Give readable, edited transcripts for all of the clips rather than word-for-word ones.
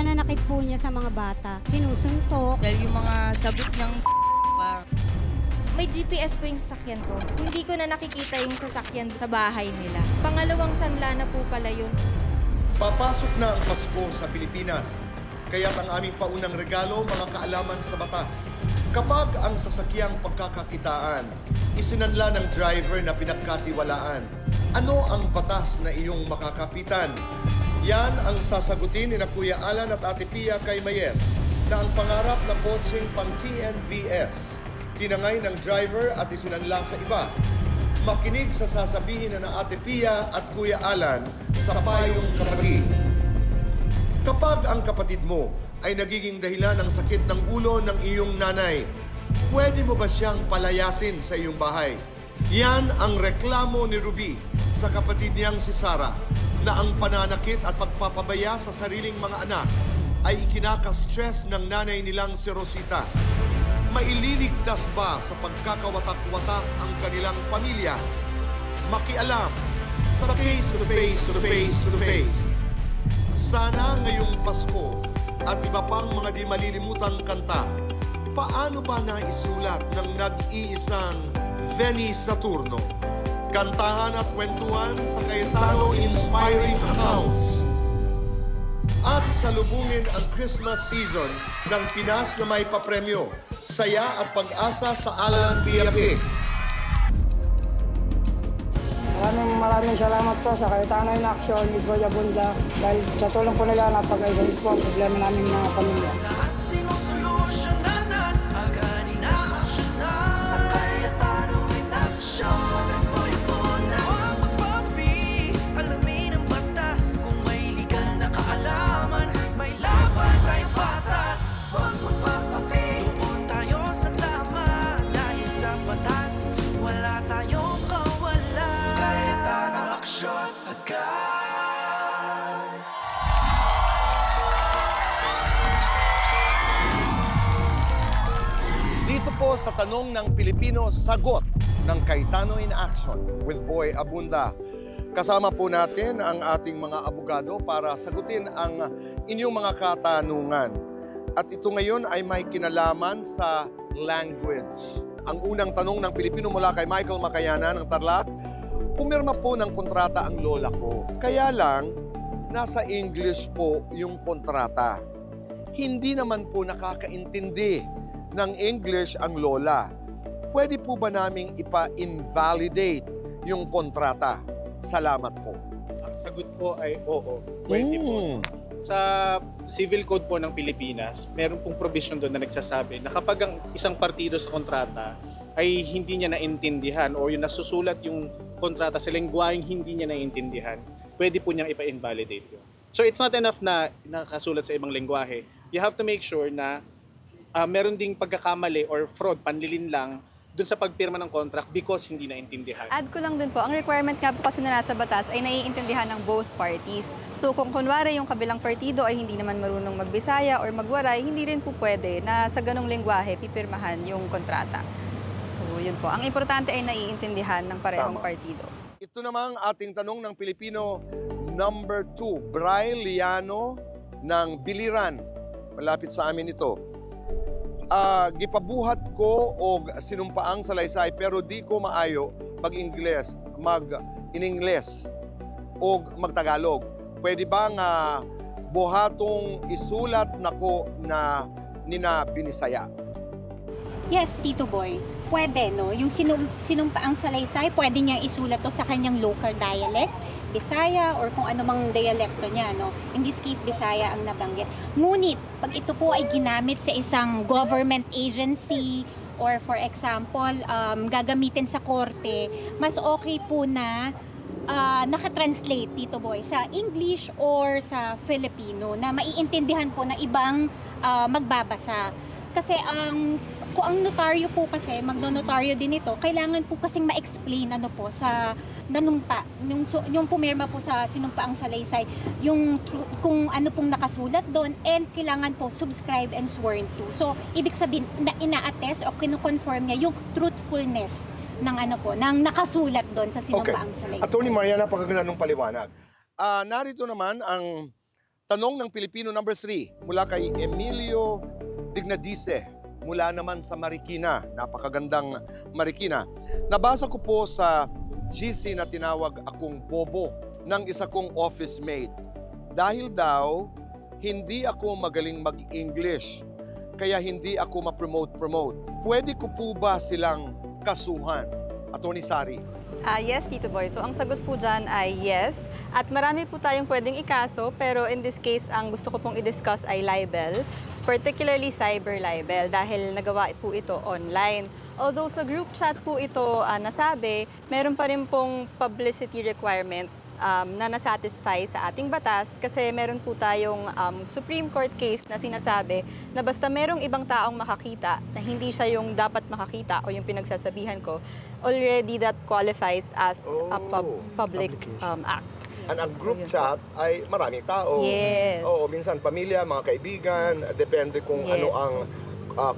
pananakit po niya sa mga bata. Sinusuntok. Dahil yung mga sagot niyang may GPS po yung sasakyan ko. Hindi ko na nakikita yung sasakyan sa bahay nila. Pangalawang sanla na po pala yun. Papasok na ang Pasko sa Pilipinas. Kaya't ang aming paunang regalo, mga kaalaman sa batas. Kapag ang sasakyang pagkakakitaan, isinanla ng driver na pinagkatiwalaan, ano ang batas na iyong makakapitan? Yan ang sasagutin ni na Kuya Alan at Ate Pia kay Mayet na ang pangarap na coaching pang TNVS tinangay ng driver at isinanla sa iba. Makinig sa sasabihin na Ate Pia at Kuya Alan sa payong kapatid. Kapag ang kapatid mo ay nagiging dahilan ng sakit ng ulo ng iyong nanay, pwede mo ba siyang palayasin sa iyong bahay? Yan ang reklamo ni Ruby sa kapatid niyang si Sarah na ang pananakit at pagpapabaya sa sariling mga anak ay ikinaka-stress ng nanay nilang si Rosita. Maililigtas ba sa pagkakawatak-watak ang kanilang pamilya? Makialam sa Face to Face to Face to Face. Sana ngayong Pasko at iba pang mga di malilimutang kanta, paano ba naisulat ng nag-iisang Veni Saturno? Kantahan at kwentuhan sa Cayetano Inspiring Accounts. At salubungin ang Christmas season ng Pinas na may papremyo, saya at pag-asa sa Alan Piapik. Maraming salamat po sa Cayetano in Action, Boy Abunda, dahil sa tulong po nila napag-ayos po ang problema namin mga pamilya. Dito po sa Tanong ng Pilipino, sagot ng Cayetano in Action with Boy Abunda. Kasama po natin ang ating mga abogado para sagutin ang inyong mga katanungan. At ito ngayon ay may kinalaman sa language. Ang unang tanong ng Pilipino mula kay Michael Macayana ng Tarlac, pumirma po ng kontrata ang lola ko. Kaya lang, nasa English po yung kontrata. Hindi naman po nakakaintindi ng English ang lola. Pwede po ba naming ipa-invalidate yung kontrata? Salamat po. Ang sagot po ay oo. Pwede po. Sa Civil Code po ng Pilipinas, meron pong provision doon na nagsasabi na kapag ang isang partido sa kontrata ay hindi niya naintindihan o yung nasusulat yung kontrata sa lengguaheng hindi niya naintindihan, pwede po niyang ipa-invalidate yun. So it's not enough na nakasulat sa ibang lengguwahe. You have to make sure na meron ding pagkakamali or fraud, panlilin lang dun sa pagpirma ng contract because hindi naintindihan. Add ko lang dun po, ang requirement nga po kasi na nasa batas ay naiintindihan ng both parties. So kung kunwari yung kabilang partido ay hindi naman marunong magbisaya or magwaray, hindi rin po pwede na sa ganong lengguwahe pipirmahan yung kontrata. So yun po, ang importante ay naiintindihan ng parehong partido. Ito namang ating tanong ng Pilipino, number 2, Bray Liano ng Biliran. Malapit sa amin ito. Gipabuhat ko o sinumpaang salaysay pero di ko maayo mag-Ingles, mag-in-Ingles o mag-Tagalog. Pwede ba nga buhatong isulat nako na nina Binisaya? Yes, Tito Boy. Pwede, no? Yung sinumpaang salaysay, pwede niya isulat to sa kanyang local dialect, Bisaya, or kung ano mang dialekto niya, no? In this case, Bisaya ang nabanggit. Ngunit, pag ito po ay ginamit sa isang government agency, or for example, gagamitin sa korte, mas okay po na nakatranslate, Tito Boy, sa English or sa Filipino, na maiintindihan po ng ibang magbabasa. Kasi kung ang notaryo po kasi, magno-notaryo din ito, kailangan po kasing ma-explain ano po sa nanumpa, yung pumirma po sa sinumpaang salaysay, kung ano pong nakasulat doon, and kailangan po subscribe and sworn to. So, ibig sabihin, ina-attest o kino-confirm niya yung truthfulness ng ano po, ng nakasulat doon sa sinumpaang salaysay. Attorney Maria, napakaganda ng paliwanag. Narito naman ang Tanong ng Pilipino number 3 mula kay Emilio Dignadice mula naman sa Marikina. Napakagandang Marikina. Nabasa ko po sa GC na tinawag akong bobo ng isa kong office mate. Dahil daw, hindi ako magaling mag-English. Kaya hindi ako ma-promote. Pwede ko po ba silang kasuhan? Attorney Sari. Yes, Tito Boy. So, ang sagot po dyan ay yes. At marami po tayong pwedeng ikaso, pero in this case, ang gusto ko pong i-discuss ay libel, particularly cyber libel, dahil nagawa po ito online. Although sa group chat po ito nasabi, meron pa rin pong publicity requirement na nasatisfy sa ating batas kasi meron po tayong Supreme Court case na sinasabi na basta merong ibang taong makakita na hindi siya yung dapat makakita o yung pinagsasabihan ko, already that qualifies as a public act. Ang group chat ay maraming tao. Yes. Oo, minsan pamilya, mga kaibigan, depende kung Yes. ano ang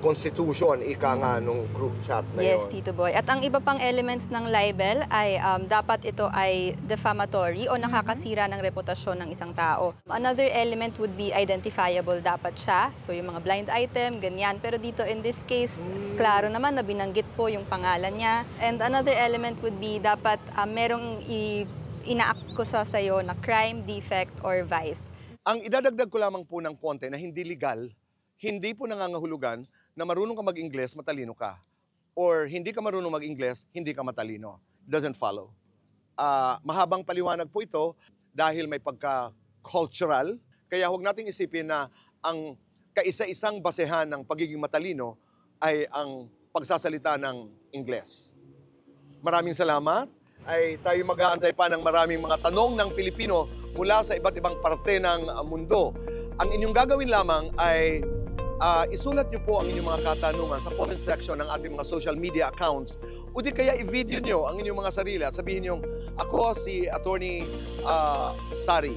constitution, ika nga nung group chat na Yes, yun. Tito Boy. At ang iba pang elements ng libel ay dapat ito ay defamatory o nakakasira ng reputasyon ng isang tao. Another element would be identifiable dapat siya. So yung mga blind item, ganyan. Pero dito in this case, klaro naman na binanggit po yung pangalan niya. And another element would be dapat merong inaakusa sa'yo na crime, defect, or vice. Ang idadagdag ko lamang po ng konti na hindi legal, hindi po nangangahulugan na marunong ka mag-Ingles, matalino ka. Or hindi ka marunong mag-Ingles, hindi ka matalino. Doesn't follow. Mahabang paliwanag po ito dahil may pagka-cultural. Kaya huwag nating isipin na ang kaisa-isang basehan ng pagiging matalino ay ang pagsasalita ng Ingles. Maraming salamat. Ay tayo mag-aantay pa ng maraming mga tanong ng Pilipino mula sa iba't ibang parte ng mundo. Ang inyong gagawin lamang ay isulat niyo po ang inyong mga katanungan sa comment section ng ating mga social media accounts o di kaya i-video niyo ang inyong mga sarili at sabihin niyo, ako si Attorney Sari,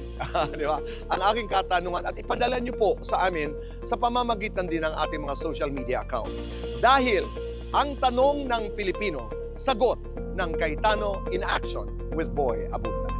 di ba? Ang aking katanungan at ipadala niyo po sa amin sa pamamagitan din ng ating mga social media accounts. Dahil ang tanong ng Pilipino, sagot ng Cayetano in Action with Boy Abunda.